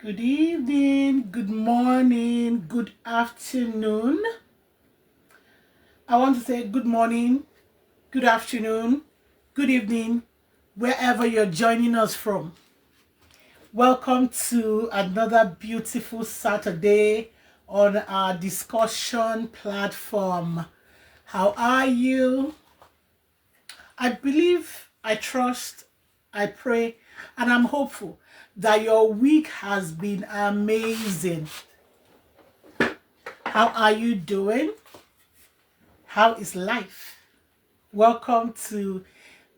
Good evening, good morning, good afternoon. I want to say good morning, good afternoon, good evening, wherever you're joining us from. Welcome to another beautiful Saturday on our discussion platform. How are you? I believe, I trust, I pray, and I'm hopeful that your week has been amazing. How are you doing? How is life? Welcome to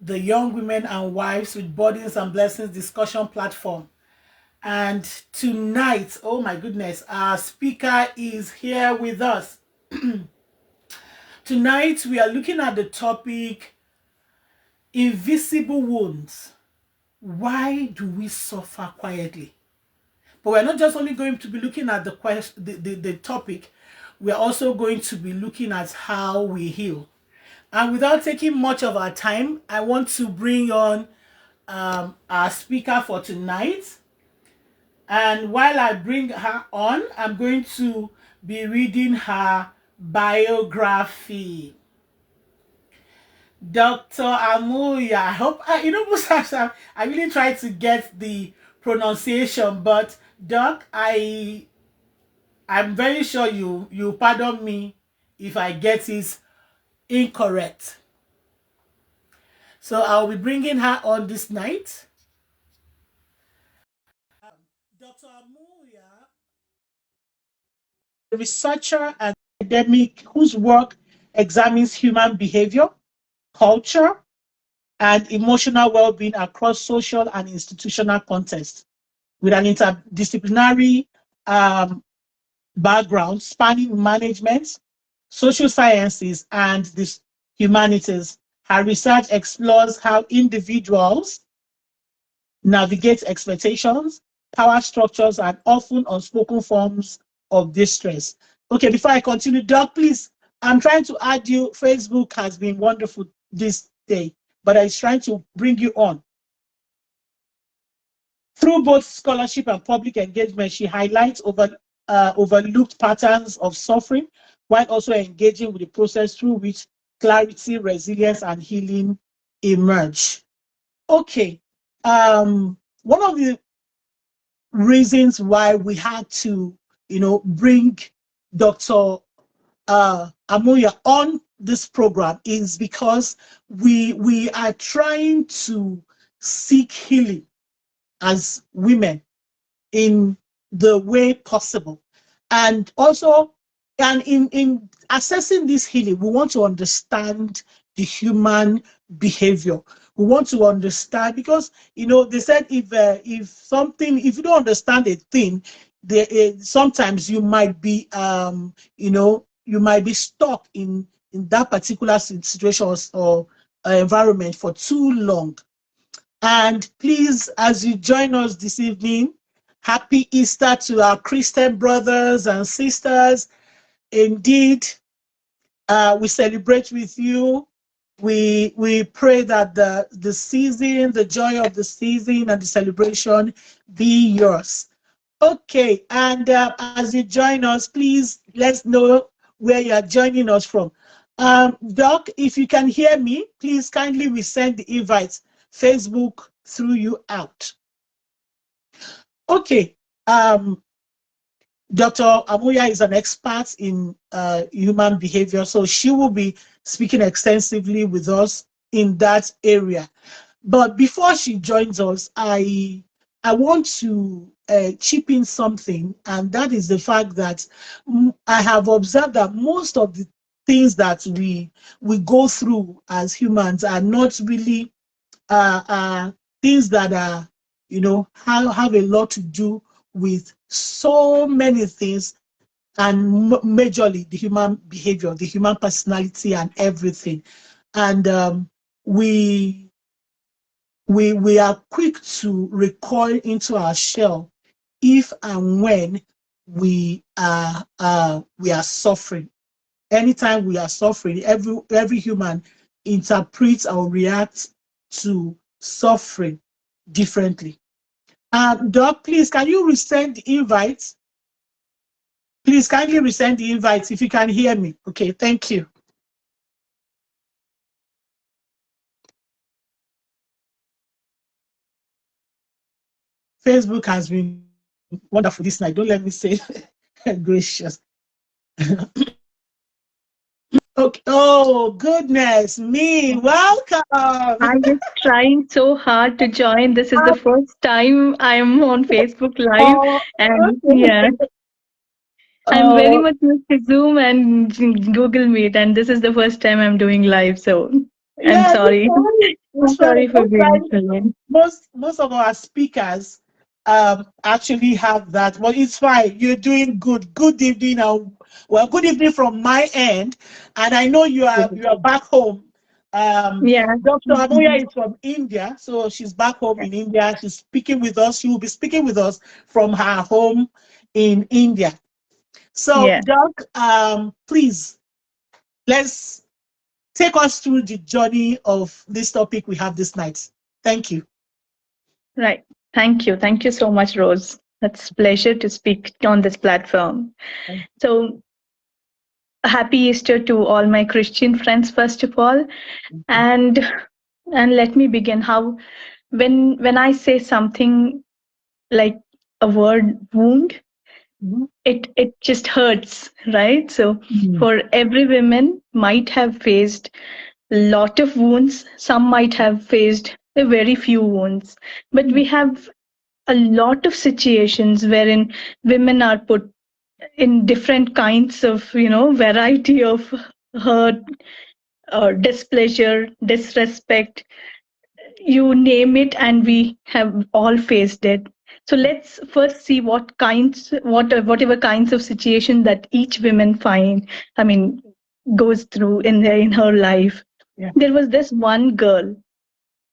the Young Women and Wives with Burdens and Blessings discussion platform. And tonight, oh my goodness, our speaker is here with us. Tonight, we are looking at the topic invisible wounds. Why do we suffer quietly? But we're not just only going to be looking at the topic, we're also going to be looking at how we heal. And without taking much of our time, I want to bring on our speaker for tonight. And while I bring her on, I'm going to be reading her biography. Dr. Amulya. I hope most times I really try to get the pronunciation, but Doc, I'm very sure you pardon me if I get it incorrect. So I'll be bringing her on this night. Dr. Amulya, a researcher and academic whose work examines human behavior, culture, and emotional well-being across social and institutional contexts, with an interdisciplinary um, background spanning management, social sciences, and the humanities. Her research explores how individuals navigate expectations, power structures, and often unspoken forms of distress. Okay, before I continue, Doc, please, I'm trying to add you. Facebook has been wonderful this day, but I'm trying to bring you on. Through both scholarship and public engagement, she highlights overlooked patterns of suffering while also engaging with the process through which clarity, resilience, and healing emerge. Okay. One of the reasons why we had to, bring Dr. Amulya on this program is because we are trying to seek healing as women in the way possible. And also, and in assessing this healing, we want to understand the human behavior. We want to understand because they said if you don't understand a thing, sometimes you might be you might be stuck in that particular situation or environment for too long. And please, as you join us this evening, happy Easter to our Christian brothers and sisters. Indeed, we celebrate with you. We pray that the season, the joy of the season and the celebration be yours. Okay, and as you join us, please let's know where you are joining us from. Doc, if you can hear me, please kindly resend the invite. Facebook threw you out. Okay, Dr. Amulya is an expert in human behavior, so she will be speaking extensively with us in that area. But before she joins us, I want to chip in something, and that is the fact that I have observed that most of the things that we go through as humans are not really things that are have a lot to do with so many things, and majorly the human behavior, the human personality, and everything. And we are quick to recoil into our shell if and when we are suffering. Anytime we are suffering, every human interprets or reacts to suffering differently. Doc, please, can you resend the invites? Please kindly resend the invites if you can hear me. Okay, thank you. Facebook has been wonderful this night. Don't let me say gracious. Okay. Oh, goodness me. Welcome. I was trying so hard to join. This is the first time I'm on Facebook Live, Oh, and yeah, okay. I'm very Oh, much used to Zoom and Google Meet, and this is the first time I'm doing live. So I'm yeah, it's sorry. fine. It's I'm fine. sorry for Most being times, so late. most of our speakers actually have that. Well, it's fine. You're doing good. Good evening. Well, good evening from my end. And I know you are back home. Yeah. Dr. Amulya is from India, so she's back home in India. She's speaking with us. She will be speaking with us from her home in India. So, Yeah. Doc, please let's take us through the journey of this topic we have this night. Thank you. Right. Thank you. Thank you so much, Rose. It's a pleasure to speak on this platform. So happy Easter to all my Christian friends, first of all. And let me begin how when I say something like a word wound, Mhm. it just hurts, right? So Mhm. for every woman might have faced a lot of wounds, some might have faced a very few wounds, but we have a lot of situations wherein women are put in different kinds of variety of hurt, displeasure, disrespect, you name it, and we have all faced it. So let's first see whatever kinds of situation that each woman I mean goes through in her life. Yeah. There was this one girl.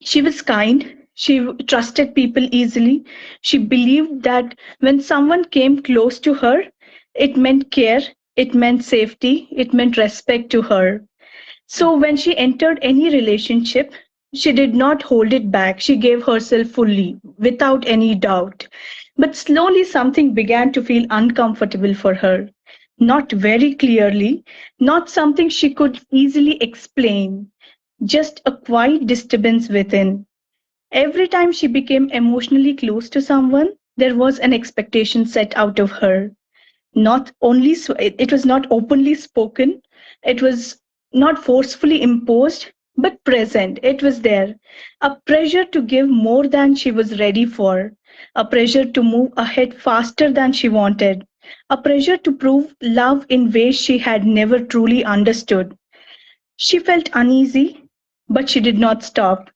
She was kind. She trusted people easily. She believed that when someone came close to her, it meant care, it meant safety, it meant respect to her. So when she entered any relationship, she did not hold it back. She gave herself fully, without any doubt. But slowly something began to feel uncomfortable for her. Not very clearly, not something she could easily explain, just a quiet disturbance within. Every time she became emotionally close to someone, there was an expectation set out of her. Not only it was not openly spoken, it was not forcefully imposed, but present. It was there, a pressure to give more than she was ready for, a pressure to move ahead faster than she wanted, a pressure to prove love in ways she had never truly understood. She felt uneasy, but she did not stop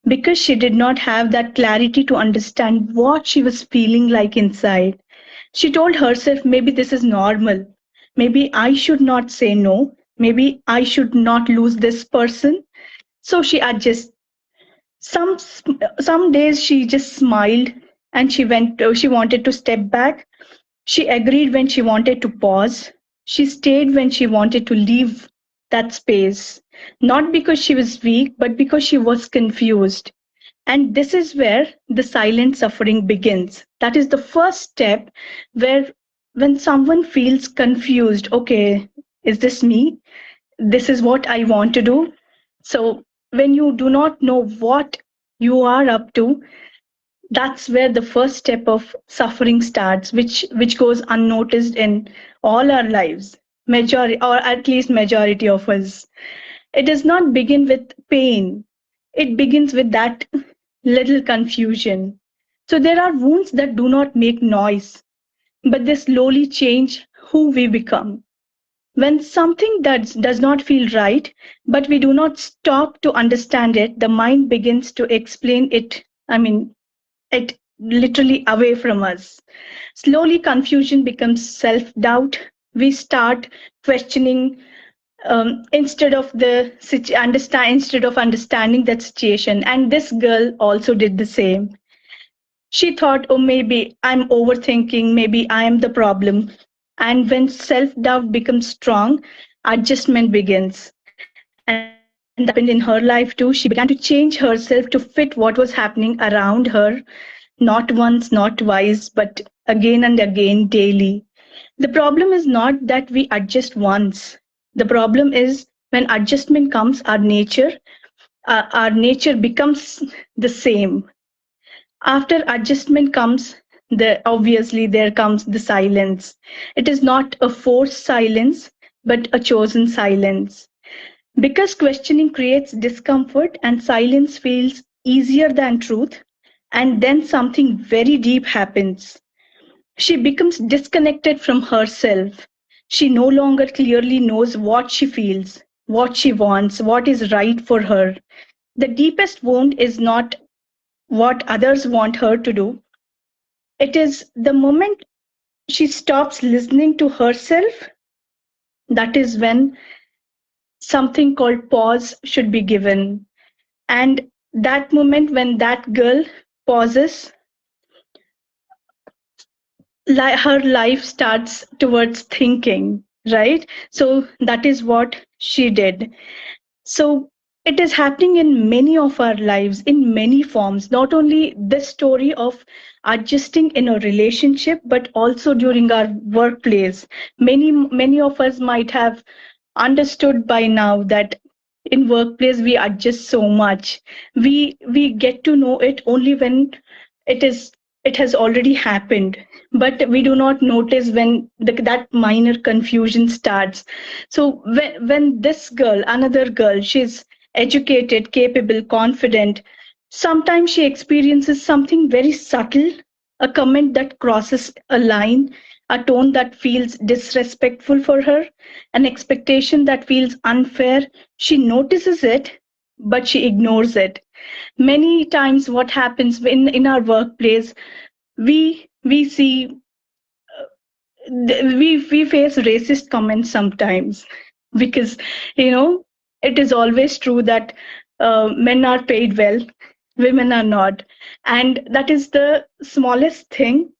because she did not have that clarity to understand what she was feeling like inside. She told herself, maybe this is normal. Maybe I should not say no. Maybe I should not lose this person. So she adjusts. Some some days she just smiled and she wanted to step back. She agreed when she wanted to pause. She stayed when she wanted to leave that space. Not because she was weak, but because she was confused. And this is where the silent suffering begins. That is the first step where when someone feels confused, okay, is this me? This is what I want to do. So when you do not know what you are up to, that's where the first step of suffering starts, which goes unnoticed in all our lives. Majority, or at least majority of us. It does not begin with pain. It begins with that little confusion. So there are wounds that do not make noise, but they slowly change who we become. When something does not feel right, but we do not stop to understand it, the mind begins to explain it. It literally away from us. Slowly, confusion becomes self doubt. We start questioning instead of understanding that situation. And this girl also did the same. She thought, oh, maybe I'm overthinking, maybe I am the problem. And when self doubt becomes strong, adjustment begins. And that is what happened in her life too. She began to change herself to fit what was happening around her. not once, not twice, but again and again daily. The problem is not that we adjust once. The problem is when adjustment comes, our nature becomes the same. After adjustment comes, obviously there comes the silence. It is not a forced silence, but a chosen silence. Because questioning creates discomfort and silence feels easier than truth, and then something very deep happens. She becomes disconnected from herself. She no longer clearly knows what she feels, what she wants, what is right for her. The deepest wound is not what others want her to do. It is the moment she stops listening to herself, that is when something called pause should be given. And that moment when that girl pauses, her life starts towards thinking, right? So that is what she did. So it is happening in many of our lives in many forms, not only this story of adjusting in a relationship, but also during our workplace. Many of us might have understood by now that in workplace we adjust so much. We get to know it only when it is it has already happened, but we do not notice when that minor confusion starts. So when this girl, another girl, she's educated, capable, confident, sometimes she experiences something very subtle, a comment that crosses a line, a tone that feels disrespectful for her, an expectation that feels unfair. She notices it, but she ignores it. Many times what happens in our workplace, we see we face racist comments sometimes, because it is always true that men are paid well, women are not, and that is the smallest thing,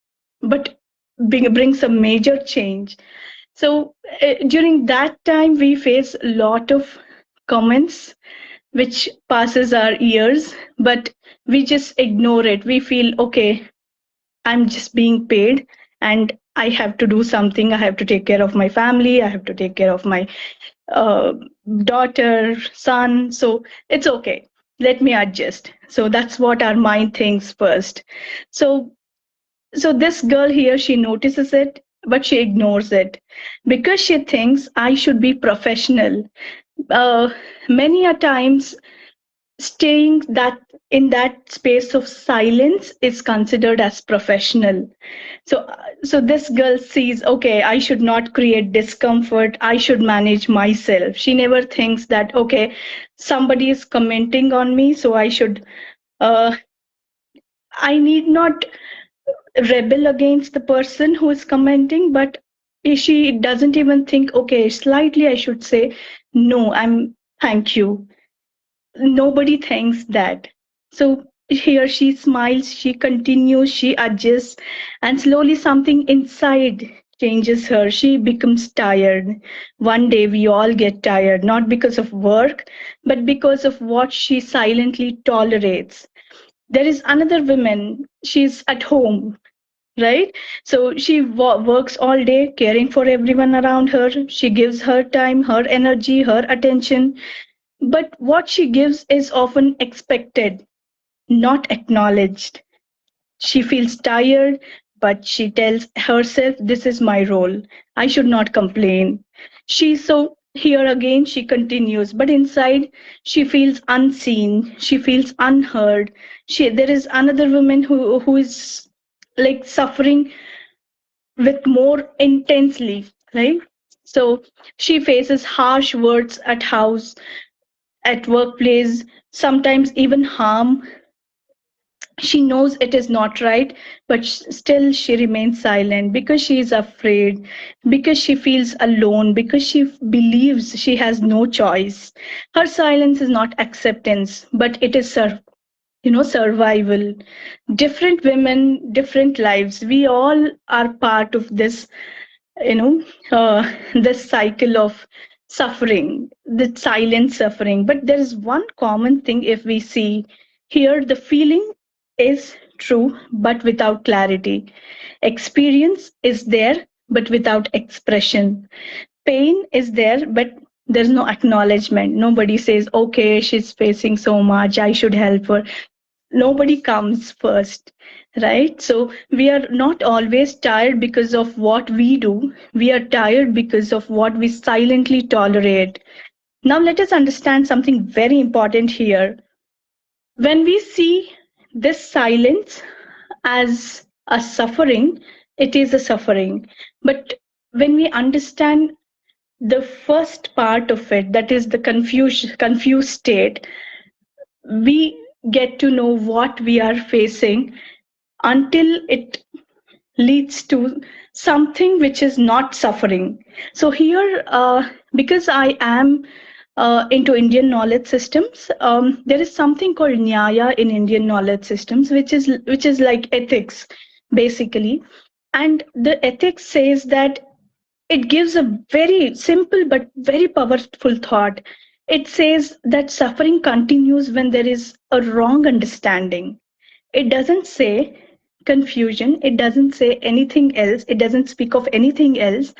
but brings a major change. So during that time we face a lot of comments which passes our ears, but we just ignore it. We feel okay, I'm just being paid and I have to do something. I have to take care of my family. I have to take care of my uh, daughter, son. So it's okay. Let me adjust. So that's what our mind thinks first. So, so this girl here, she notices it, but she ignores it because she thinks I should be professional. Uh, Many a times staying that in that space of silence is considered as professional. So this girl sees, okay, I should not create discomfort, I should manage myself. She never thinks that, okay, somebody is commenting on me, so uh, I need not rebel against the person who is commenting, but she doesn't even think, okay, slightly I should say no, thank you. Nobody thinks that. So here she smiles, she continues, she adjusts, and slowly something inside changes her. She becomes tired. One day we all get tired, not because of work, but because of what she silently tolerates. There is another woman, she's at home, right? So she works all day caring for everyone around her. She gives her time, her energy, her attention, but what she gives is often expected, not acknowledged. She feels tired, but she tells herself, this is my role. I should not complain. So here again, she continues, but inside, she feels unseen. She feels unheard. There is another woman who is like suffering with more intensely, right? So she faces harsh words at house, at workplace, sometimes even harm. She knows it is not right, but still she remains silent because she is afraid, because she feels alone, because she believes she has no choice. Her silence is not acceptance, but it is survival. Different women, different lives. We all are part of this, you know this cycle of suffering, the silent suffering. But there is one common thing, if we see here, the feeling is true, but without clarity. Experience is there, but without expression. Pain is there, but there's no acknowledgement. Nobody says, okay, she's facing so much, I should help her. Nobody comes first, right? So we are not always tired because of what we do, we are tired because of what we silently tolerate. Now let us understand something very important here. When we see this silence as a suffering, it is a suffering. But when we understand the first part of it, that is the confused state, we get to know what we are facing until it leads to something which is not suffering. So here, because I am into Indian knowledge systems, there is something called Nyaya in Indian knowledge systems, which is like ethics, basically. And the ethics says that it gives a very simple but very powerful thought. It says that suffering continues when there is a wrong understanding. It doesn't say confusion, it doesn't say anything else, it doesn't speak of anything else,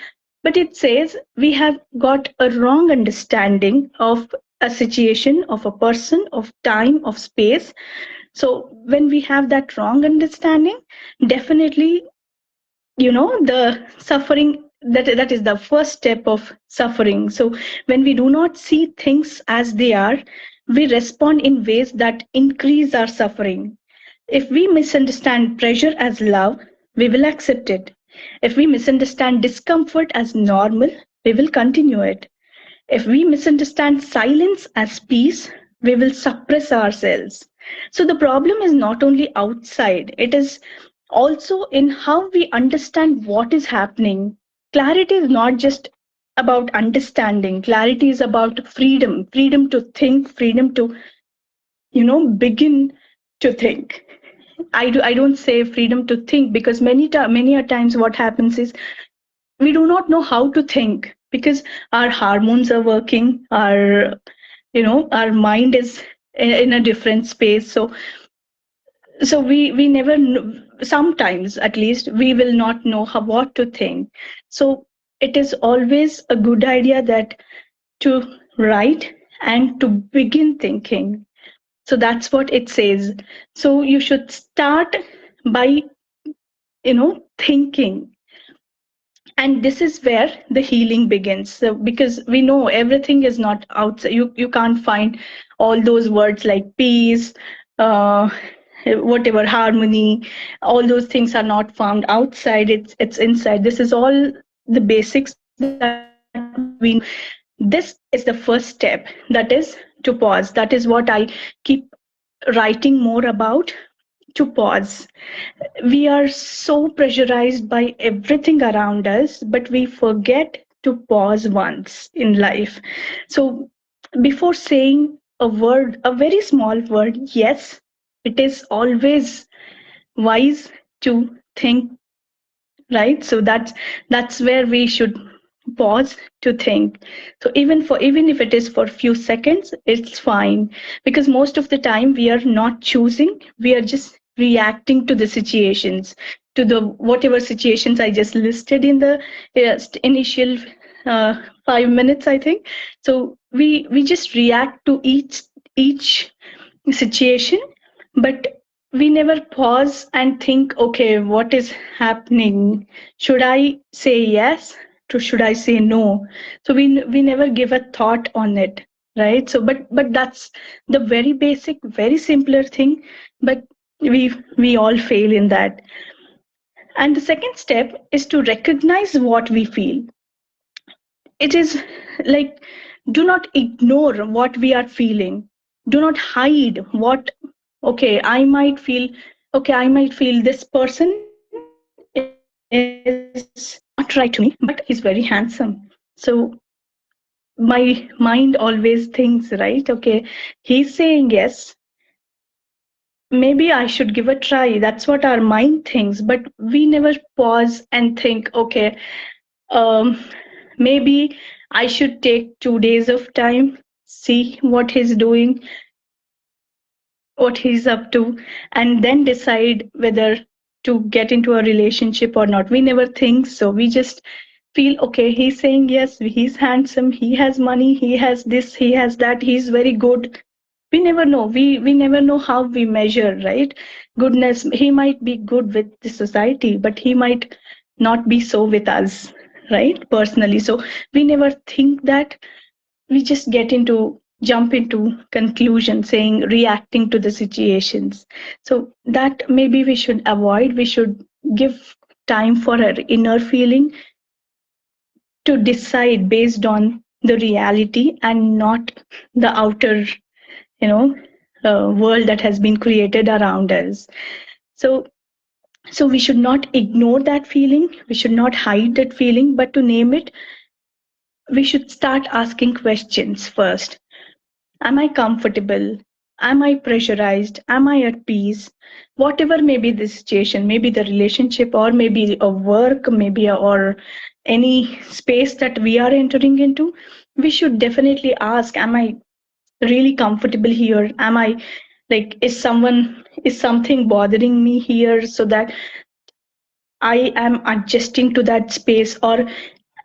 but it says we have got a wrong understanding of a situation, of a person, of time, of space. So when we have that wrong understanding, definitely, the suffering, that is the first step of suffering. So when we do not see things as they are, we respond in ways that increase our suffering. If we misunderstand pressure as love, we will accept it. If we misunderstand discomfort as normal, we will continue it. If we misunderstand silence as peace, we will suppress ourselves. So the problem is not only outside, it is also in how we understand what is happening. Clarity is not just about understanding, clarity is about freedom, freedom to think, freedom to, begin to think. I don't say freedom to think, because many a times what happens is we do not know how to think, because our hormones are working, our mind is in a different space. So we never know, sometimes at least we will not know what to think. So it is always a good idea that to write and to begin thinking. So that's what it says. So you should start by, thinking. And this is where the healing begins. So because we know everything is not outside, you can't find all those words like peace, uh, whatever, harmony, all those things are not found outside, it's inside. This is all the basics that we know. This is the first step, that is to pause. That is what I keep writing more about, to pause. We are so pressurized by everything around us, but we forget to pause once in life. So before saying a word, a very small word, yes, it is always wise to think, right? So that's where we should pause to think. So even if it is for few seconds, it's fine, because most of the time we are not choosing, we are just reacting to the situations, to the whatever situations I just listed in the initial 5 minutes, I think. So we just react to each situation, but we never pause and think, okay, what is happening? Should I say yes? To should I say no? So we never give a thought on it, right? So but that's the very basic, very simpler thing, but we all fail in that. And the second step is to recognize what we feel. It is like, do not ignore what we are feeling. Do not hide what, okay, okay, I might feel this person is not right to me, but he's very handsome. So my mind always thinks, right, okay, he's saying yes, maybe I should give a try. That's what our mind thinks, but we never pause and think, okay, um, maybe I should take 2 days of time, see what he's doing. what he's up to, and then decide whether to get into a relationship or not. We never think so. We just feel, okay, he's saying yes, he's handsome, he has money, he has this, he has that, he's very good. We never know. We never know how we measure, right? Goodness, he might be good with the society, but he might not be so with us, right? Personally. So we never think that. We just get into jump into conclusion, saying reacting to the situations. So that maybe we should avoid. We should give time for our inner feeling to decide based on the reality and not the outer, you know, world that has been created around us. So so we should not ignore that feeling, we should not hide that feeling, but to name it, we should start asking questions first. Am I comfortable? Am I pressurized? Am I at peace? Whatever may be the situation, maybe the relationship, or maybe a work, maybe or any space that we are entering into, we should definitely ask, am I really comfortable here? Am I like, is something bothering me here, so that I am adjusting to that space, or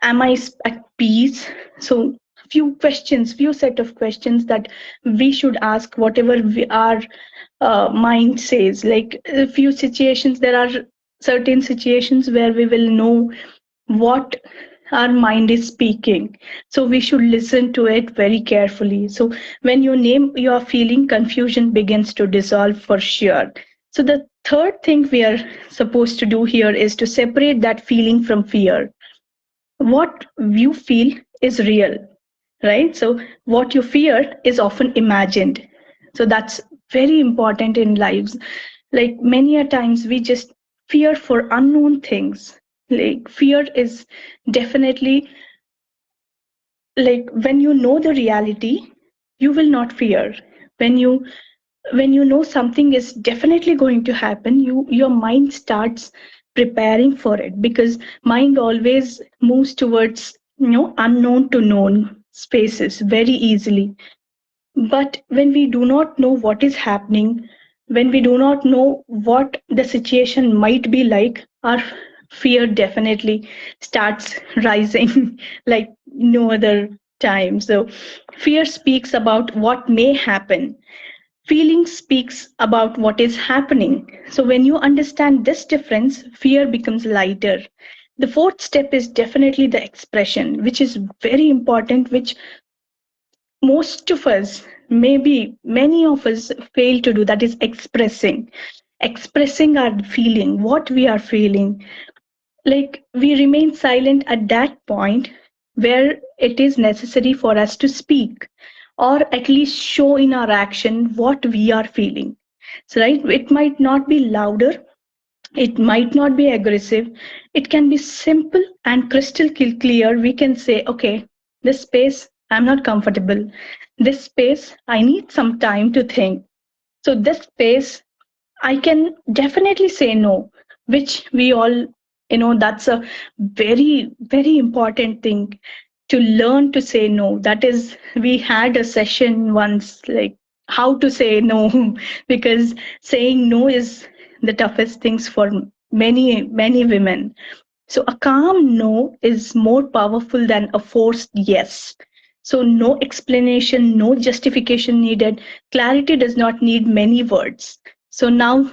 am I at peace? So few questions, few set of questions that we should ask, whatever our mind says. Like a few situations, there are certain situations where we will know what our mind is speaking, so we should listen to it very carefully. So when you name your feeling, confusion begins to dissolve for sure. So the third thing we are supposed to do here is to separate that feeling from fear. What you feel is real, right? So what you fear is often imagined. So that's very important in lives. Like many a times we just fear for unknown things. Like fear is definitely, like when you know the reality, you will not fear. When you know something is definitely going to happen, your mind starts preparing for it, because mind always moves towards, unknown to known spaces very easily. But when we do not know what is happening, when we do not know what the situation might be like, our fear definitely starts rising like no other time. So fear speaks about what may happen. Feeling speaks about what is happening. So when you understand this difference, fear becomes lighter. The fourth step is definitely the expression, which is very important, which most of us, maybe many of us, fail to do. That is expressing our feeling, what we are feeling. Like we remain silent at that point where it is necessary for us to speak, or at least show in our action what we are feeling. So right, it might not be louder, it might not be aggressive, it can be simple and crystal clear. We can say, okay, this space I'm not comfortable, this space I need some time to think, so this space I can definitely say no, which we all, that's a very, very important thing, to learn to say no. That is, we had a session once, like how to say no, because saying no is the toughest things for many, many women. So a calm no is more powerful than a forced yes. So no explanation, no justification needed. Clarity does not need many words. So now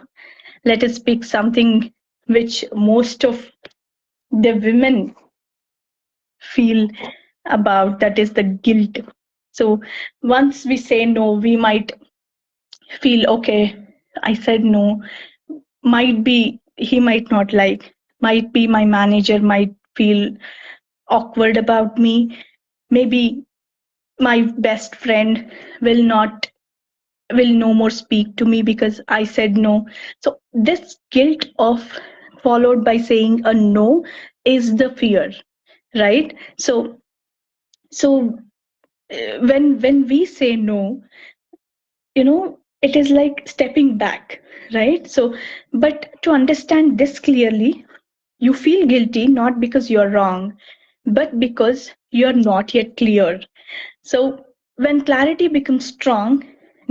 let us pick something which most of the women feel about, that is the guilt. So once we say no, we might feel, okay, I said no, might be he might not like, might be my manager might feel awkward about me, maybe my best friend will not will no more speak to me because I said no. So this guilt of followed by saying a no is the fear, right? So when we say no, it is like stepping back, right? So but to understand this clearly, you feel guilty not because you're wrong, but because you're not yet clear. So when clarity becomes strong,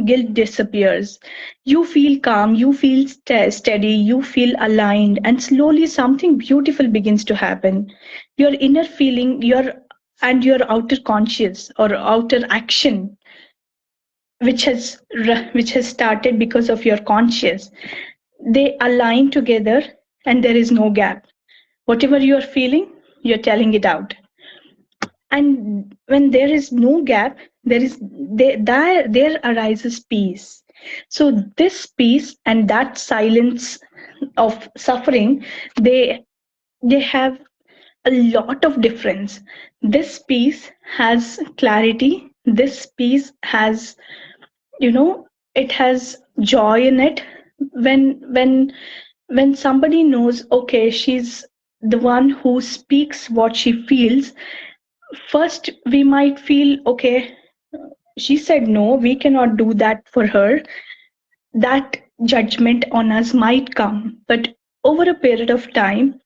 guilt disappears. You feel calm, you feel steady, you feel aligned, and slowly something beautiful begins to happen. Your inner feeling, your outer conscious or outer action, which has started because of your conscious, they align together, and there is no gap. Whatever you are feeling, you're telling it out. And when there is no gap, there arises peace. So this peace and that silence of suffering, they they have a lot of difference. This piece has clarity. This piece has, it has joy in it. When when when somebody knows, okay, she's the one who speaks what she feels. First we might feel, okay, she said no, we cannot do that for her. That judgment on us might come, but over a period of time,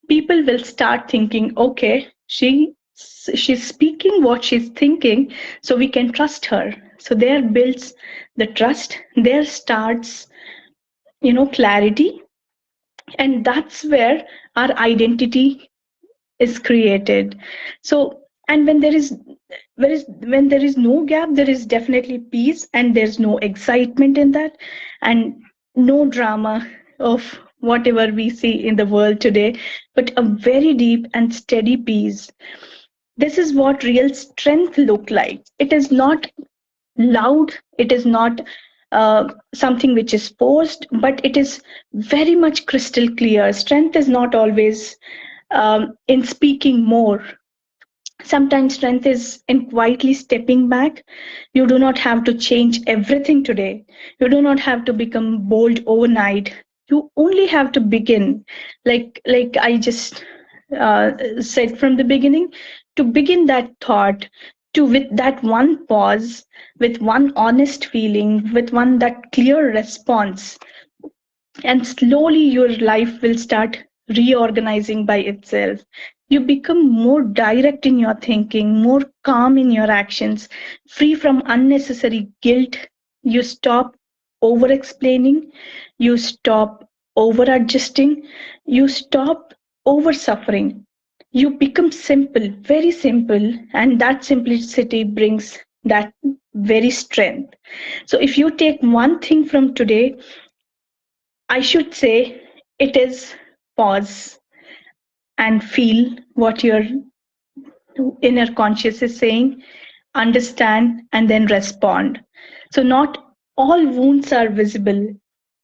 people will start thinking, okay, she's speaking what she's thinking, so we can trust her. So there builds the trust, there starts, clarity, and that's where our identity is created. So, and when there is no gap, there is definitely peace, and there's no excitement in that, and no drama of whatever we see in the world today, but a very deep and steady peace. This is what real strength look like. It is not loud, it is not something which is forced, but it is very much crystal clear. Strength is not always in speaking more. Sometimes strength is in quietly stepping back. You do not have to change everything today. You do not have to become bold overnight. You only have to begin. Like I just said from the beginning, to begin that thought, to with that one pause, with one honest feeling, with one that clear response, and slowly your life will start reorganizing by itself. You become more direct in your thinking, more calm in your actions, free from unnecessary guilt. You stop over explaining, you stop over adjusting, you stop over suffering. You become simple, very simple, and that simplicity brings that very strength. So if you take one thing from today, I should say it is pause and feel what your inner conscious is saying, understand, and then respond. So, not all wounds are visible,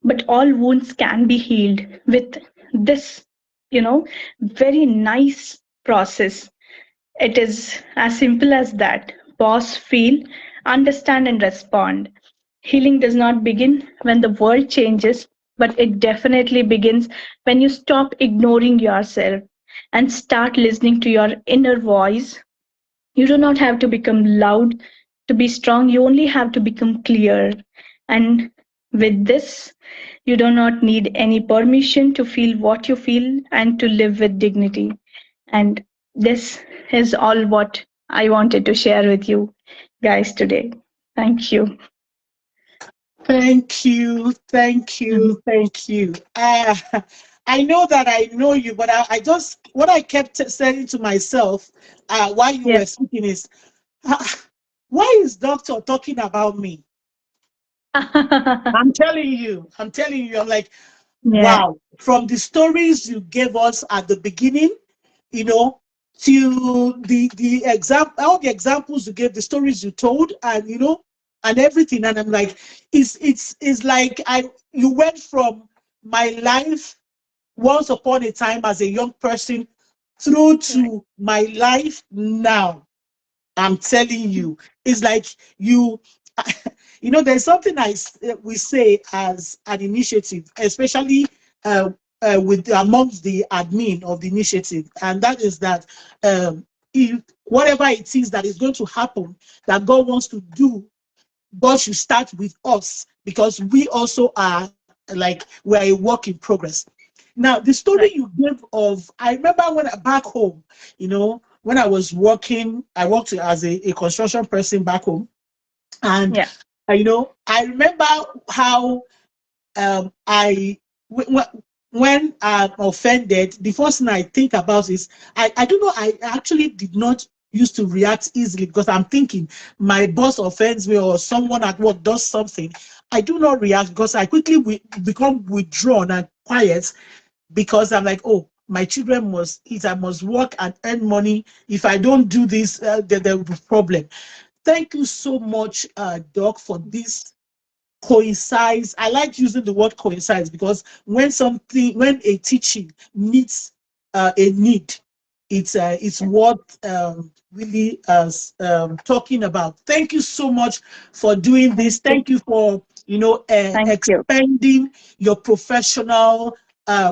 but all wounds can be healed with this, very nice process. It is as simple as that. Pause, feel, understand, and respond. Healing does not begin when the world changes, but it definitely begins when you stop ignoring yourself and start listening to your inner voice. You do not have to become loud to be strong, you only have to become clear. And with this, you do not need any permission to feel what you feel and to live with dignity. And this is all what I wanted to share with you guys today. Thank you. Thank you, thank Mhm. you, thank you. I know that I know you, but I just, what I kept saying to myself while you Yeah. were speaking is, "Ah, why is doctor talking about me?" I'm telling you, I'm like, Yeah. wow, from the stories you gave us at the beginning, you know, to the example, all the examples you gave, the stories you told, and and everything. And I'm like, it's like you went from my life once upon a time as a young person through Right. to my life now. I'm telling you, it's like you, there's something we say as an initiative, especially uh, with amongst the admin of the initiative, and that is that if whatever it is that is going to happen that God wants to do, God should start with us because we also are like we're a work in progress. Now, the story Right. you gave of, I remember when back home, when I was working, I worked as a construction person back home, and Yeah. I remember how I when I'm offended, the first thing I think about is I don't know. I actually did not used to react easily because I'm thinking my boss offends me or someone at work does something. I do not react because I quickly become withdrawn and quiet because I'm like, oh, my children must eat. I must work and earn money. If I don't do this, there will be problem. Thank you so much, Doc, for this coincides. I like using the word coincides because when a teaching meets a need, it's Yeah. what really talking about. Thank you so much for doing Thank this. you. Thank you for Thank you. expanding your professional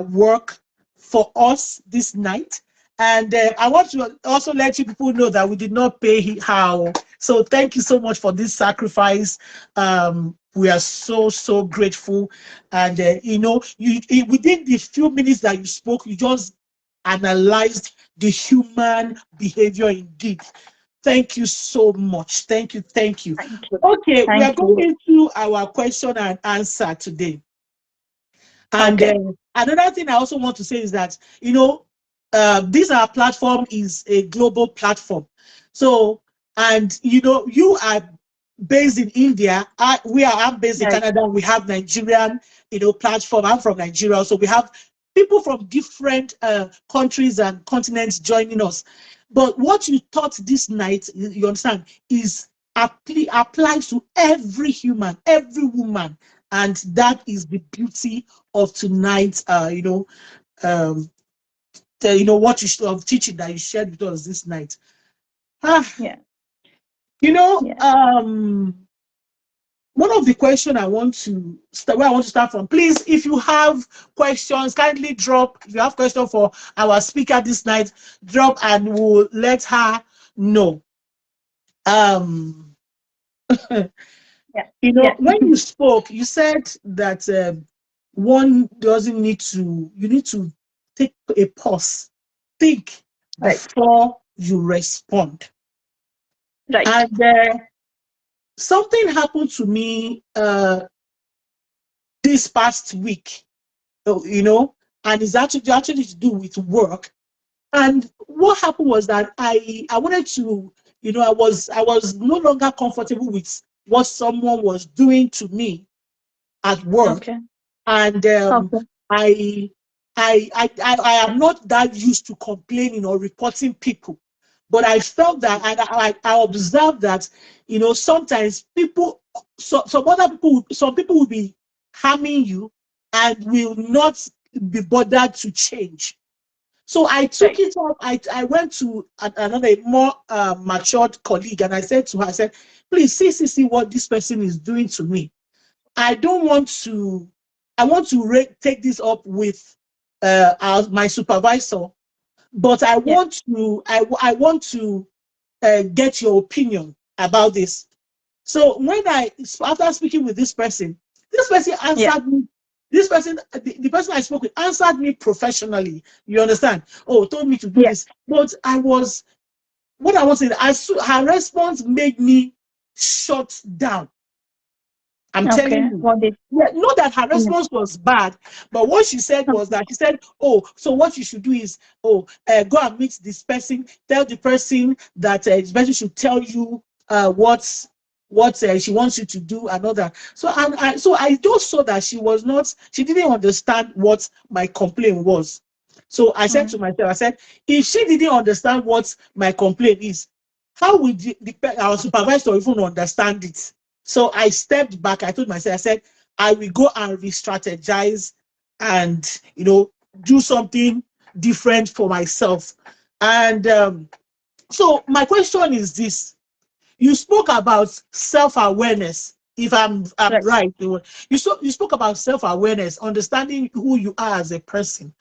work for us this night. And I want to also let you people know that we did not pay how. So thank you so much for this sacrifice. We are so grateful. And within the few minutes that you spoke, you just analyzed the human behavior indeed. Thank you so much. Thank you. Thank you. Thank you. Okay, we Thank are going you. into our question and answer today. And Okay. another thing I also want to say is that, this our platform is a global platform. So, and you are based in India. I'm based in Right. Canada. We have Nigerian, platform. I'm from Nigeria. So we have people from different countries and continents joining us. But what you taught this night, you understand, is applies to every human, every woman. And that is the beauty of tonight's, um, what of teaching that you shared with us this night. Ah, Yeah. you know, Yeah. um, one of the question I want to start, where I want to start from, please, if you have questions, kindly drop. If you have question for our speaker this night, drop and we'll let her know. Um, Yeah. Yeah. when you spoke, you said that one doesn't need to, you need to take a pause, think Right. before you respond. Right. And something happened to me this past week, and it's actually to do with work. And what happened was that I wanted to, I was no longer comfortable with what someone was doing to me at work. Okay. And Okay. I, I am not that used to complaining or reporting people, but I felt that, and I observed that, sometimes some other people, some people will be harming you and will not be bothered to change. So I took Right. it up. I went to another more matured colleague and I said to her, I said, please see what this person is doing to me. I don't want to, I want to take this up with my supervisor, but I Yeah. want to, I want to get your opinion about this. So after speaking with this person Yeah. answered me. The person I spoke with answered me professionally. You understand? Oh, told me to do Yeah. this, but what I was saying, her response made me shut down. I'm Okay. telling you. What did? Yeah, not that her Yeah. response was bad, but what she said was Okay. that she said, "Oh, so what you should do is, go and meet this person. Tell the person that this person should tell you what she wants you to do and all that." So I just saw that she didn't understand what my complaint was. So I said to Mm. myself, I said, if she didn't understand what my complaint is, how would our supervisor even understand it? So I stepped back. I told myself, I said, I will go and re strategize and, do something different for myself. And so my question is this: you spoke about self awareness. If I'm Right. right, you spoke about self awareness, understanding who you are as a person,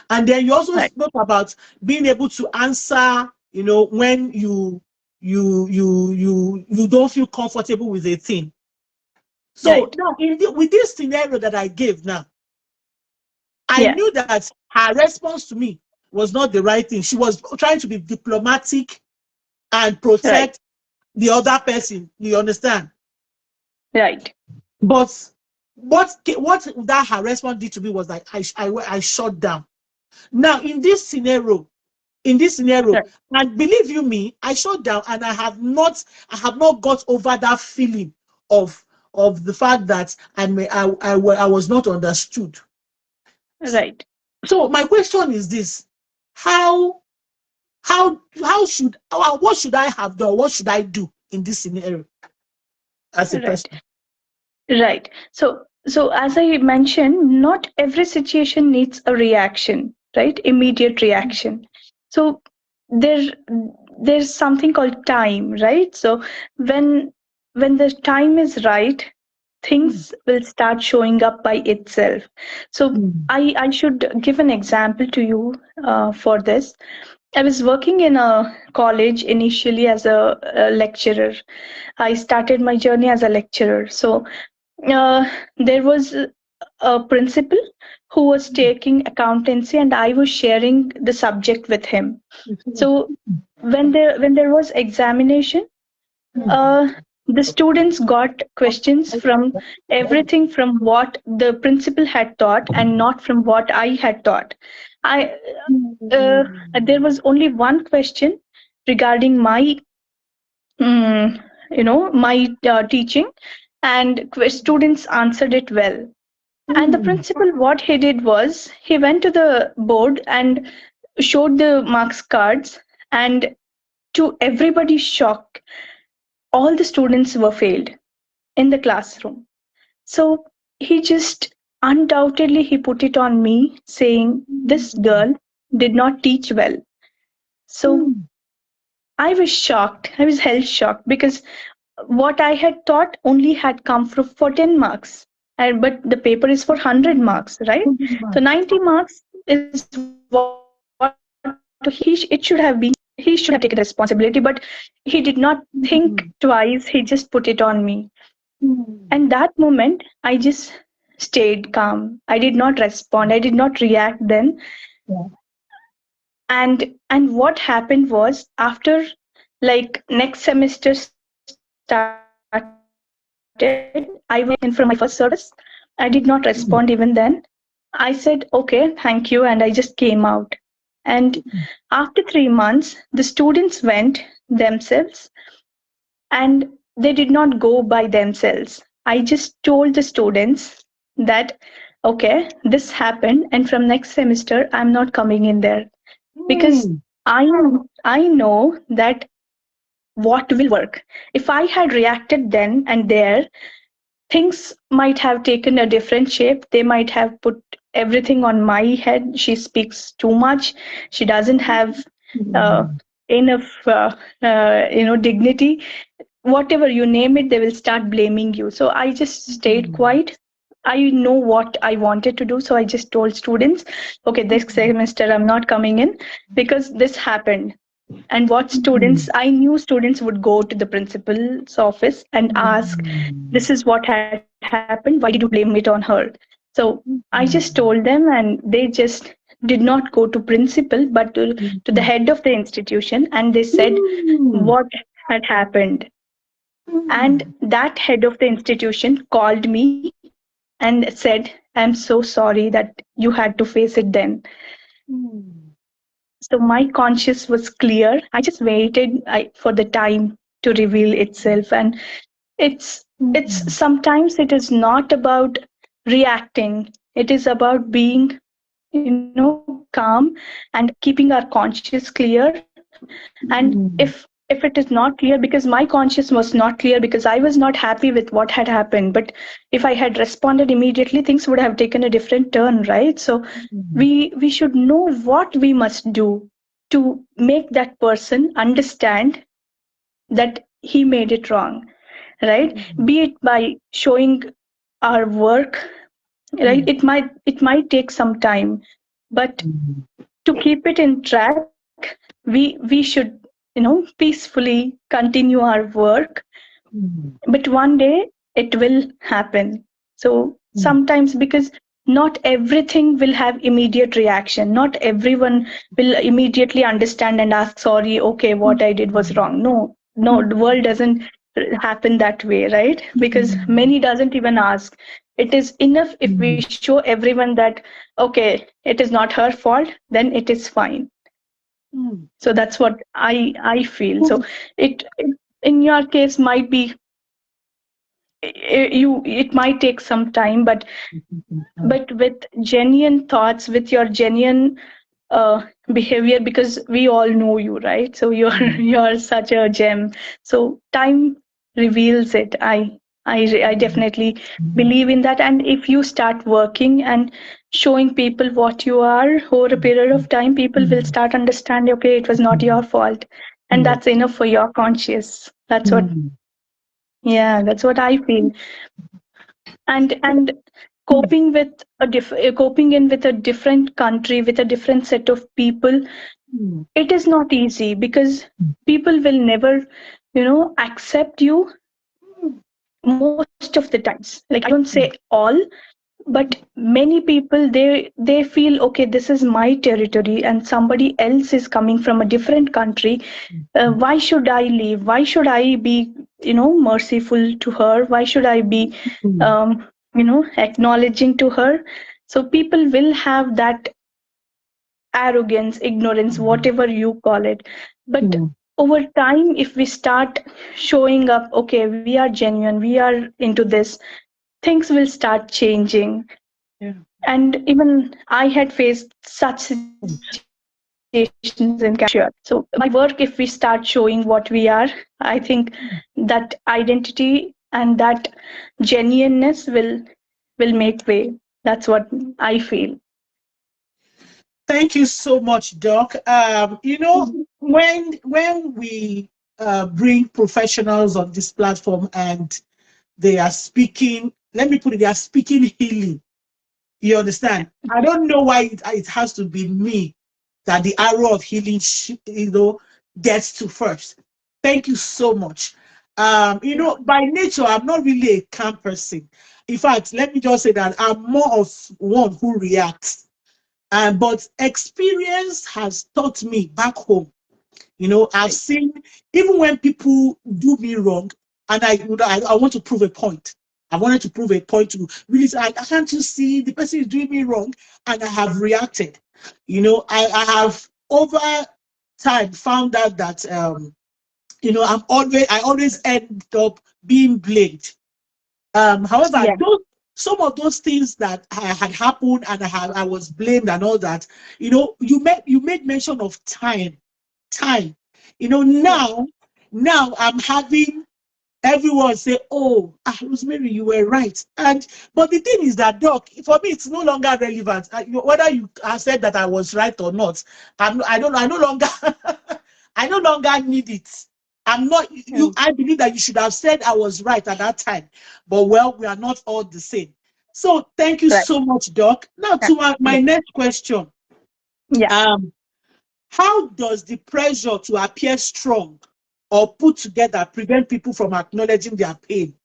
and then you also Right. spoke about being able to answer. When you don't feel comfortable with a thing. So Right. now, with this scenario that I gave now, I Yeah. knew that her response to me was not the right thing. She was trying to be diplomatic and Right. protect the other person. You understand? Right. But what that her response did to me was like I shut down. Now in this scenario, Right. and believe you me, I shut down, and I have not got over that feeling of the fact that I was not understood. Right. So my question is this: how what should I have done? What should I do in this scenario as a Right. person? Right. So as I mentioned, not every situation needs a reaction, right? Immediate reaction. So there there's something called time, right? So when when the time is right, Mm, things will start showing up by itself. So mm, I should give an example to you for this. I was working in a college initially as a lecturer. I started my journey as a lecturer. So uh, there was a principal who was mm, taking accountancy, and I was sharing the subject with him. mm, So when there was examination, mm, uh, the students got questions from everything from what the principal had taught and not from what I had taught. I uh, there was only one question regarding my my teaching, and students answered it well. And the mm, principal, what he did was he went to the board and showed the marks cards, and to everybody's shock, all the students were failed in the classroom. So he just undoubtedly he put it on me, saying this girl did not teach well. So mm, I was shocked. I was hell shocked because what I had taught only had come for 10 marks. And, but the paper is for 100 marks, right? So 90 marks is what it should have been. He should have taken responsibility, but he did not think twice. He just put it on me. And that moment, I just stayed calm. I did not respond. I did not react then. And what happened was, after like next semester started, I was in from my first service. I did not respond even then. I said okay, thank you, and I just came out. And after 3 months, the students went themselves, and they did not go by themselves. I just told the students that okay, this happened, and from next semester I'm not coming in there, because mm, I I know that what will work. If I had reacted then and there, things might have taken a different shape. They might have put everything on my head. She speaks too much. She doesn't have uh, enough dignity. Whatever you name it, they will start blaming you. So I just stayed quiet. I know what I wanted to do, so I just told students, okay, this semester I'm not coming in because this happened. And what students, I knew students would go to the principal's office and ask, this is what had happened, why did you blame it on her? So I just told them, and they just did not go to principal but to the head of the institution, and they said what had happened. And that head of the institution called me and said, I'm so sorry that you had to face it then. So my conscience was clear. I just waited for the time to reveal itself. And it's sometimes it is not about reacting. It is about being, calm and keeping our conscience clear. And if it is not clear, because my conscience was not clear, because I was not happy with what had happened, but if I had responded immediately, things would have taken a different turn, right? So we should know what we must do to make that person understand that he made it wrong, right? Be it by showing our work, right? It might take some time, but to keep it in track, we should, peacefully continue our work. But one day it will happen. So sometimes, because not everything will have immediate reaction, not everyone will immediately understand and ask sorry, okay, what I did was wrong. No, the world doesn't happen that way, right? Because many doesn't even ask. It is enough if we show everyone that, okay, it is not her fault, then it is fine. Mm. So that's what I feel. So it in your case might be, it might take some time, but with genuine thoughts, with your genuine behavior, because we all know you, right? So you're you're such a gem. So time reveals it. I definitely believe in that. And if you start working and showing people what you are over a period of time, people will start understanding, okay, it was not your fault, and Yeah. that's enough for your conscious. That's what, yeah, that's what I feel. And coping with coping in with a different country, with a different set of people, it is not easy, because people will never, accept you most of the times. Like, I don't say all, but many people, they feel, okay, this is my territory and somebody else is coming from a different country. Why should I leave? Why should I be, merciful to her? Why should I be, acknowledging to her? So people will have that arrogance, ignorance, whatever you call it. But over time, if we start showing up, okay, we are genuine, we are into this, things will start changing. Yeah. And even I had faced such situations in Kashmir. So by work, if we start showing what we are, I think that identity and that genuineness will make way. That's what I feel. Thank you so much, Doc. When we bring professionals on this platform and they are speaking, let me put it, they are speaking healing. You understand? I don't know why it has to be me that the arrow of healing, gets to first. Thank you so much. By nature, I'm not really a calm person. In fact, let me just say that I'm more of one who reacts. But experience has taught me back home. I've seen, even when people do me wrong, and I want to prove a point. I wanted to prove a point to really say, can't you see the person is doing me wrong? And I have reacted. I have over time found out that I always end up being blamed. However, Yeah. some of those things that had happened and I was blamed and all that, you made mention of time. Now I'm having everyone say, "Oh, Rosemary, you were right." But the thing is that, Doc, for me, it's no longer relevant. Whether you have said that I was right or not, I no longer, I no longer need it. I'm not you. Mm. I believe that you should have said I was right at that time. But well, we are not all the same. So thank you Right. so much, Doc. Now Yeah. to my Yeah. next question. Yeah. Um, how does the pressure to appear strong or put together prevent people from acknowledging their pain?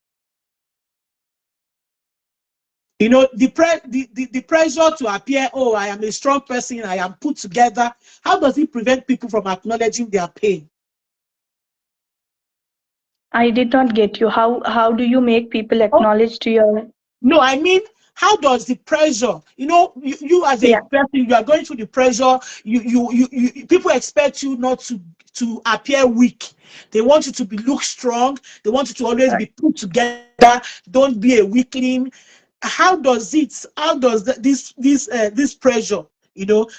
The pressure to appear, oh, I am a strong person, I am put together. How does it prevent people from acknowledging their pain? I did not get you. How do you make people Oh, acknowledge to your? no, I mean, how does the pressure, you as a Yeah. person, you are going through the pressure, people expect you not to appear weak. They want you to look strong. They want you to always be Right. put together. Don't be a weakling. How does this pressure,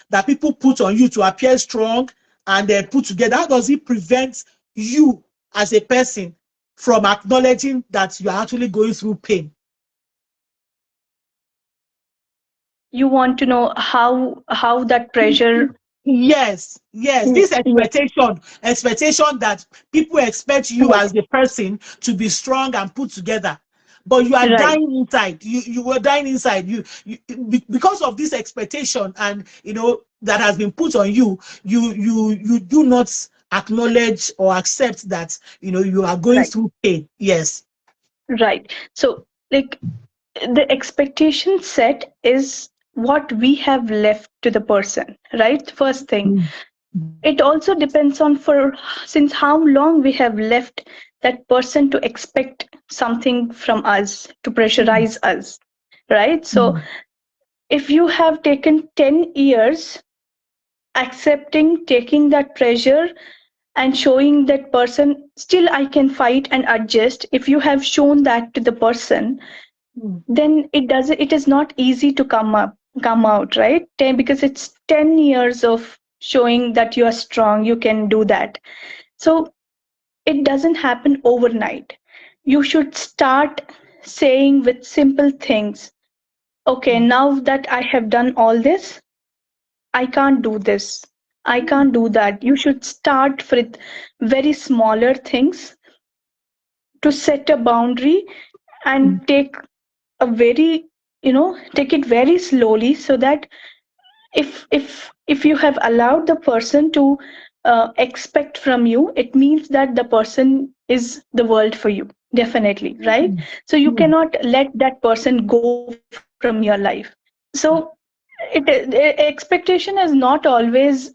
that people put on you to appear strong and put together, how does it prevent you as a person from acknowledging that you are actually going through pain? You want to know how that pressure? Yes, this Yeah. expectation that people expect you Yes. as the person to be strong and put together, but you are Right. dying inside. You were dying inside. Because of this expectation, and that has been put on you. You do not acknowledge or accept that you are going Right. through pain. Yes. Right. So, like, the expectation set is what we have left to the person, right? First thing. It also depends on for since how long we have left that person to expect something from us, to pressurize us, right? So if you have taken 10 years accepting, taking that pressure and showing that person, still I can fight and adjust. If you have shown that to the person, then it is not easy to come out, right? Because it's 10 years of showing that you are strong, you can do that. So it doesn't happen overnight. You should start saying with simple things, okay, now that I have done all this, I can't do this, I can't do that. You should start with very smaller things to set a boundary and take a very, take it very slowly, so that if you have allowed the person to expect from you, it means that the person is the world for you, definitely, right? So you cannot let that person go from your life. So expectation is not always,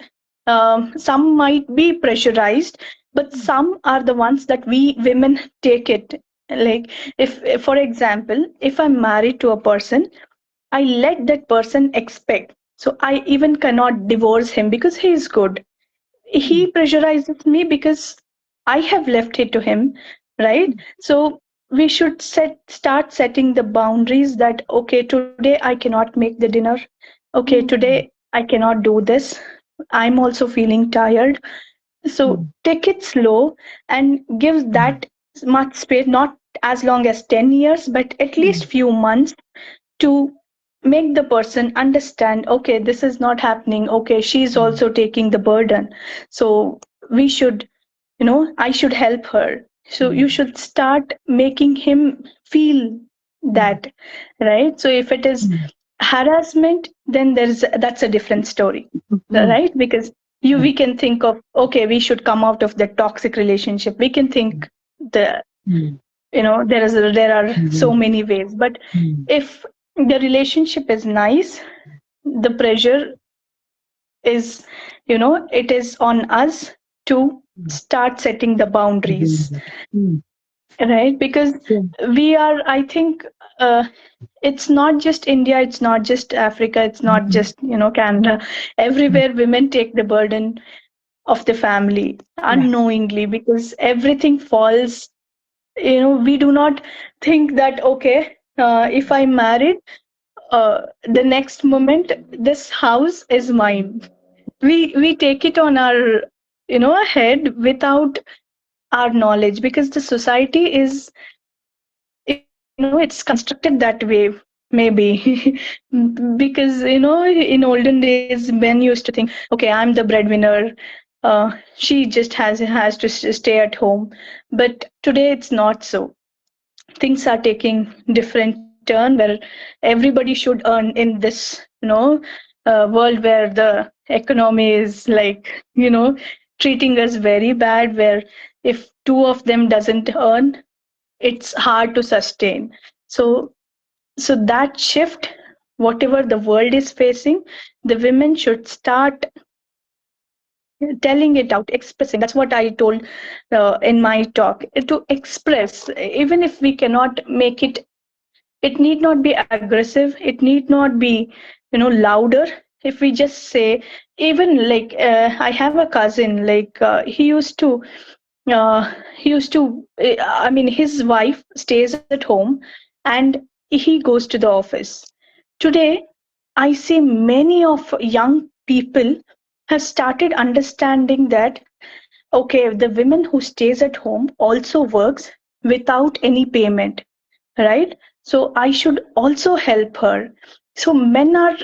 some might be pressurized, but some are the ones that we women take it. Like, if for example, if I'm married to a person, I let that person expect. So I even cannot divorce him because he is good. He pressurizes me because I have left it to him, right? So we should start setting the boundaries that, okay, today I cannot make the dinner. Okay, today I cannot do this. I'm also feeling tired. So take it slow and give that much space, not as long as 10 years, but at least few months, to make the person understand, okay, this is not happening, okay, she's also taking the burden, so we should, I should help her. So you should start making him feel that, right? So if it is harassment, then that's a different story, right? Because we can think of, okay, we should come out of that toxic relationship, we can think the, there are so many ways. But if the relationship is nice, the pressure is, it is on us to start setting the boundaries, right? Because we are, I think, uh, it's not just India, it's not just Africa, it's not just, Canada. Everywhere women take the burden of the family unknowingly, because everything falls, we do not think that, okay, if I'm married, the next moment this house is mine. We take it on our, head without our knowledge, because the society is, it's constructed that way, maybe. Because, in olden days, men used to think, okay, I'm the breadwinner, she just has to stay at home. But today it's not so. Things are taking different turn, where everybody should earn in this, world where the economy is like, treating us very bad, where if two of them doesn't earn, it's hard to sustain. So that shift, whatever the world is facing, the women should start telling it out, expressing. That's what I told in my talk, to express. Even if we cannot make it, it need not be aggressive, it need not be, louder. If we just say, even like, I have a cousin, like, he used to I mean, his wife stays at home and he goes to the office. Today I see many of young people have started understanding that, okay, the women who stays at home also works without any payment, right? So I should also help her. So men are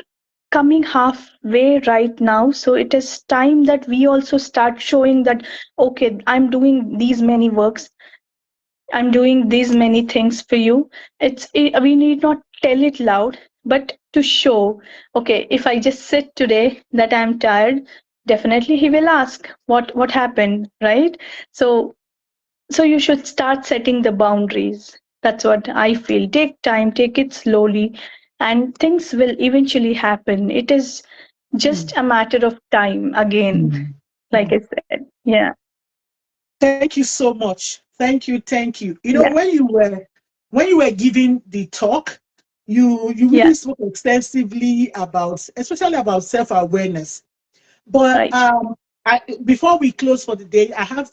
coming halfway right now. So it is time that we also start showing that, okay, I'm doing these many works, I'm doing these many things for you. We need not tell it loud, but to show, okay, if I just sit today that I'm tired, definitely he will ask what happened, right? So you should start setting the boundaries. That's what I feel. Take time, take it slowly, and things will eventually happen. It is just a matter of time again. like I said. Yeah, Thank you so much. Thank you, thank you. You know, yeah, when you were giving the talk, you really yeah, spoke extensively about, especially about self-awareness. But right. before we close for the day, I have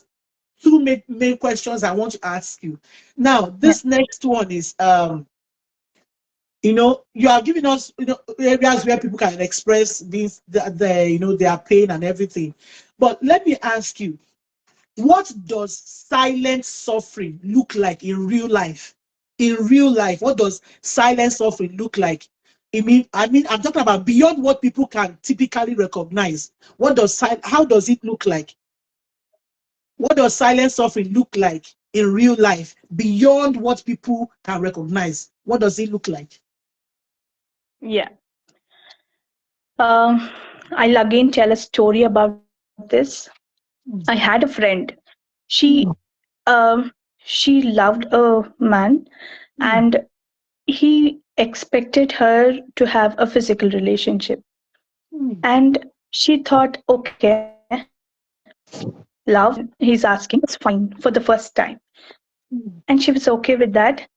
two main questions I want to ask you. Now, Yeah, this next one is, you are giving us, areas where people can express their pain and everything. But let me ask you, what does silent suffering look like in real life? In real life, what does silent suffering look like? I'm talking about beyond what people can typically recognize. How does it look like? What does silent suffering look like in real life beyond what people can recognize? What does it look like? yeah. Um, I'll again tell a story about this. I had a friend. She Mm, um she loved a man, mm, and he expected her to have a physical relationship. mm, And she thought, okay, love, he's asking, it's fine for the first time. mm, And she was okay with that.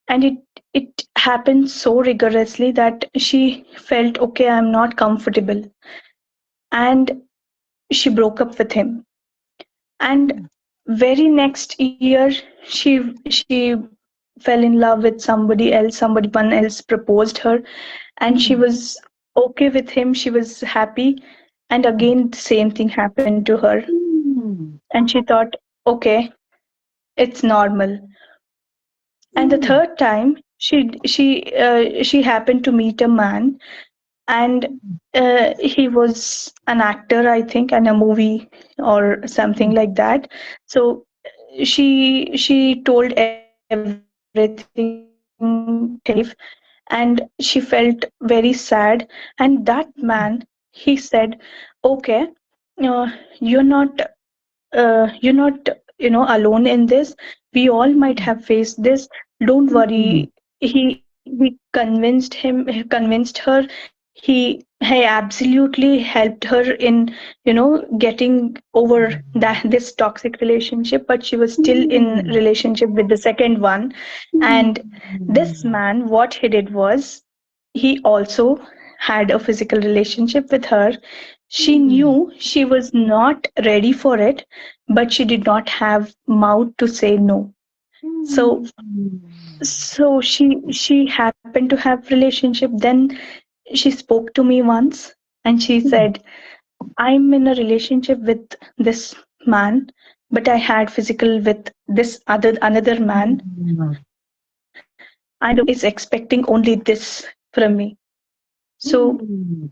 And it happened so rigorously that she felt, okay, I'm not comfortable. And she broke up with him. And very next year, she fell in love with somebody else. Someone else proposed her, and she mm, was okay with him. She was happy. And again, the same thing happened to her. mm, And she thought, okay, it's normal. And the mm, third time, she happened to meet a man, and he was an actor, I think, in a movie or something mm, like that. So she told everything to him, and she felt very sad. And that man, he said, okay, you're not alone in this. We all might have faced this. Don't mm, worry. He convinced her. He absolutely helped her in getting over that this toxic relationship, but she was still in mm, relationship with the second one. And this mm, man, what he did was, he also had a physical relationship with her. She mm, knew she was not ready for it, but she did not have mouth to say no. So she happened to have relationship. Then she spoke to me once, and she said, I'm in a relationship with this man, but I had physical with this another man, and my husband is expecting only this from me. So mm,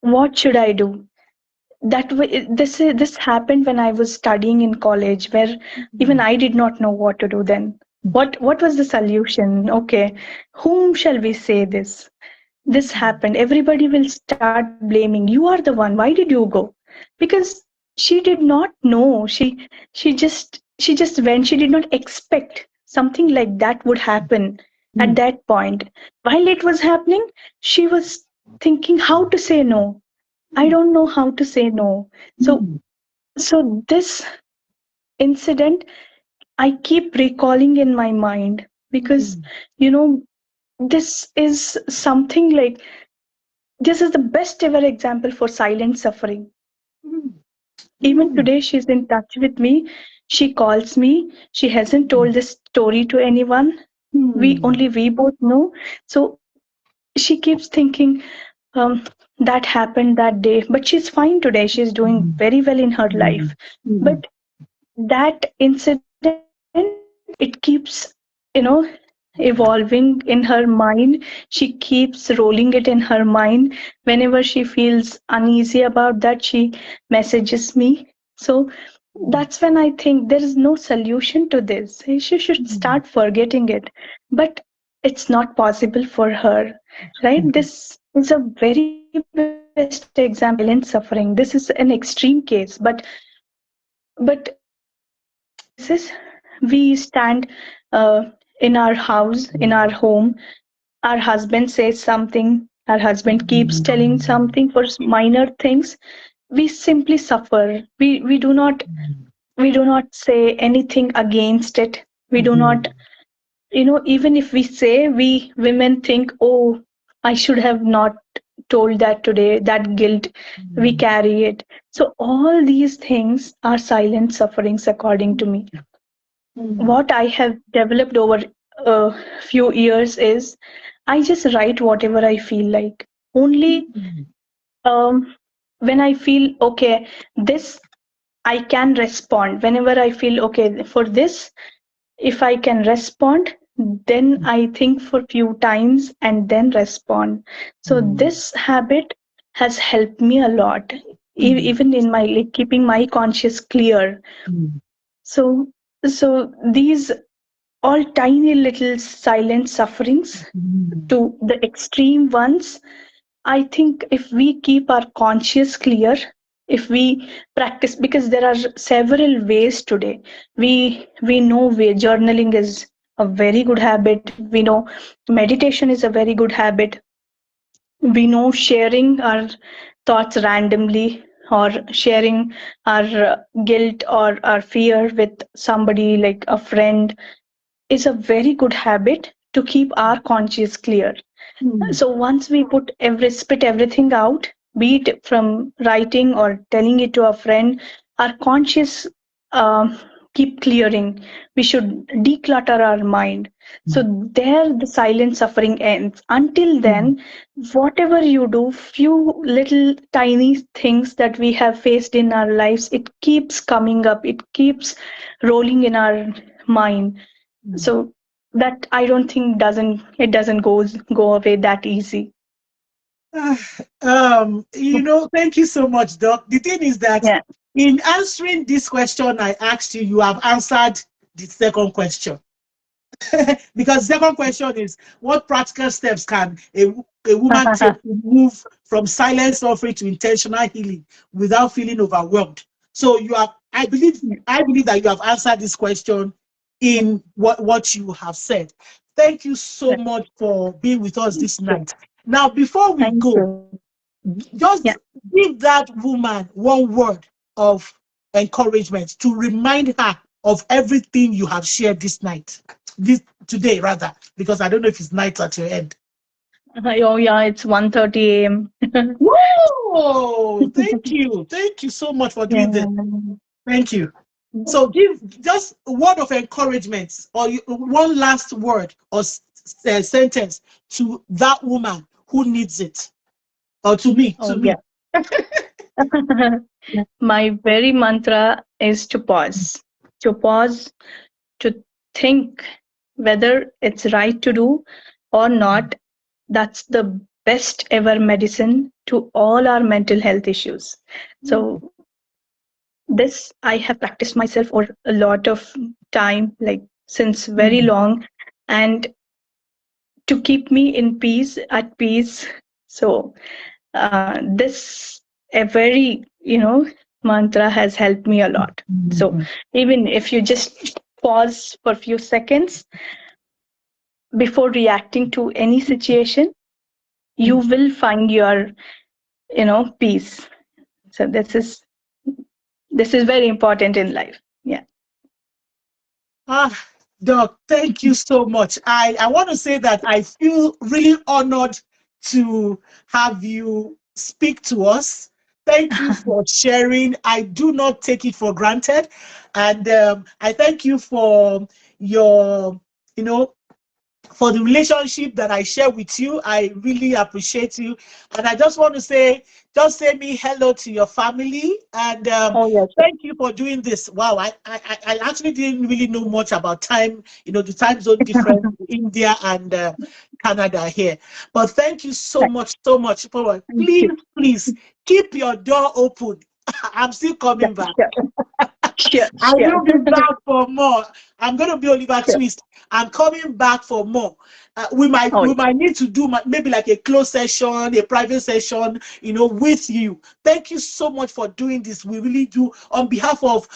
what should I do? That way, this happened when I was studying in college, where even I did not know what to do then. What was the solution? Okay, whom shall we say this happened? Everybody will start blaming, you are the one, why did you go? Because she did not know. She just went. She did not expect something like that would happen at mm, that point. While it was happening, she was thinking how to say no. I don't know how to say no. So mm, so this incident, I keep recalling in my mind, because mm, you know this is something like, this is the best ever example for silent suffering. mm, Even mm, today, she's in touch with me. She calls me. She hasn't told this story to anyone. mm, We both know. So she keeps thinking, um, that happened that day, but she's fine today. She's doing very well in her life. mm, But that incident, it keeps, you know evolving in her mind. She keeps rolling it in her mind. Whenever she feels uneasy about that, she messages me. So that's when I think there is no solution to this. She should start forgetting it. But it's not possible for her, right? This is a very best example of silent suffering. This is an extreme case. But in many cases, we stand in our house, in our home. Our husband says something, our husband keeps telling something for minor things. we simply suffer. We do not say anything against it. We do not, Mhm. even if we say, we women think, oh, I should have not told that today, that guilt, we Mhm. carry it. So all these things are silent sufferings, according to me. Mhm. What I have developed over a few years is, I just write whatever I feel like. Only Mhm. um, when I feel okay, this I can respond. Whenever I feel okay for this, if I can respond, then I think for few times and then respond. So Mhm. this habit has helped me a lot, Mhm. even in my, like, keeping my conscience clear. Mhm. So so these all tiny little silent sufferings Mhm. to the extreme ones, I think if we keep our conscience clear, if we practice, because there are several ways today. We know journaling is a very good habit. We know meditation is a very good habit. We know sharing our thoughts randomly, or sharing our guilt or our fear with somebody like a friend is a very good habit to keep our conscience clear. Mhm. So once we spit everything out, be it from writing or telling it to a friend, our conscious keep clearing. We should declutter our mind. So there, the silent suffering ends. Until Mhm. then, whatever you do, few little tiny things that we have faced in our lives, it keeps coming up. It keeps rolling in our mind. Mhm. So that, I don't think, doesn't go away that easy. Ah, thank you so much, Doc. The thing is that Yeah. in answering this question I asked you, you have answered the second question. Because second question is, what practical steps can a woman take to move from silent suffering to intentional healing without feeling overwhelmed? So you have, I believe that you have answered this question in what you have said. Thank you so much for being with us this Sure. night. Now, before we Thank go, you. Yeah. just give that woman one word of encouragement to remind her of everything you have shared this night, this today rather, because I don't know if it's night at your end. Oh yeah, it's 1:30 a.m. Whoa! Thank you so much for Yeah. doing this. Thank you. So give just a word of encouragement, or one last word or sentence to that woman who needs it, or to me, Oh to yeah. me. My very mantra is to pause, to think whether it's right to do or not. That's the best ever medicine to all our mental health issues. So this I have practiced myself over a lot of time, like since very long, and to keep me in peace, at peace. So this a very, mantra has helped me a lot. So even if you just pause for a few seconds before reacting to any situation, you will find your, peace. So this is very important in life. Yeah. Ah, Doc, thank you so much. I want to say that I feel really honored to have you speak to us. Thank you for sharing. I do not take it for granted. And I thank you for your, you know, for the relationship that I share with you. I really appreciate you. And I just want to say, just say me hello to your family. And Oh yeah, sure. thank you for doing this. Wow, I actually didn't really know much about time, the time zone difference, India and Canada here. But thank you Right. so much. Thank Please, you. please keep your door open. I'm still Yeah, coming back. sure. Sure, I sure. will be back for more. I'm going to be Oliver Sure. Twist. I'm coming back for more. We might Oh we yeah. might need to do maybe like a closed session, a private session, with you. Thank you so much for doing this. We really do. On behalf of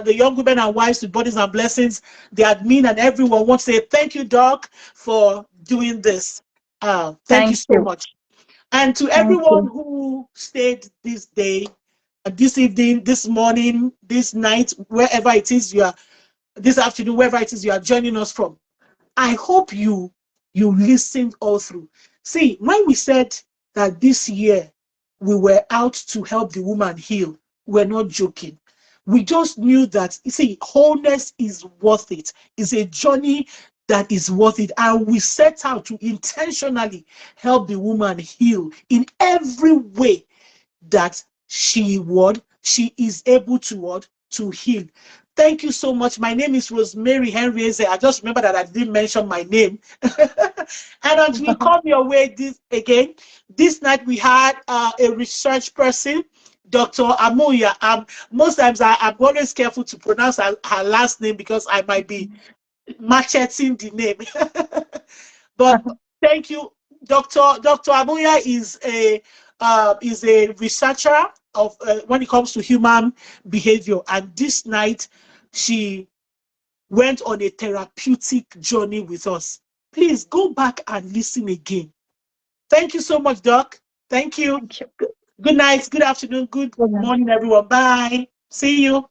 the Young Women and Wives with Bodies and Blessings, the admin and everyone, want to say thank you, Doc, for doing this. Thank you Thank so you. much. And to Thank everyone you. who stayed this day, this evening, this morning, this night, wherever it is you are, this afternoon, wherever it is you are joining us from. I hope you listened all through. See, when we said that this year we were out to help the woman heal, we're not joking. We just knew that, you see, wholeness is worth it. It's a journey that is worth it. And we set out to intentionally help the woman heal in every way that she is able to what to heal. Thank you so much. My name is Rosemary Henriese. I just remember that I didn't mention my name. And as we come your way this again, this night we had a research person, Dr. Amulya. Most times I'm always careful to pronounce her last name because I might be macheting the name. But thank you, Dr. Amulya is a researcher of when it comes to human behavior, and this night she went on a therapeutic journey with us. Please go back and listen again. Thank you so much, Doc. Thank you. Thank you. Good night, good afternoon, good Good night. morning, everyone. Bye. See you.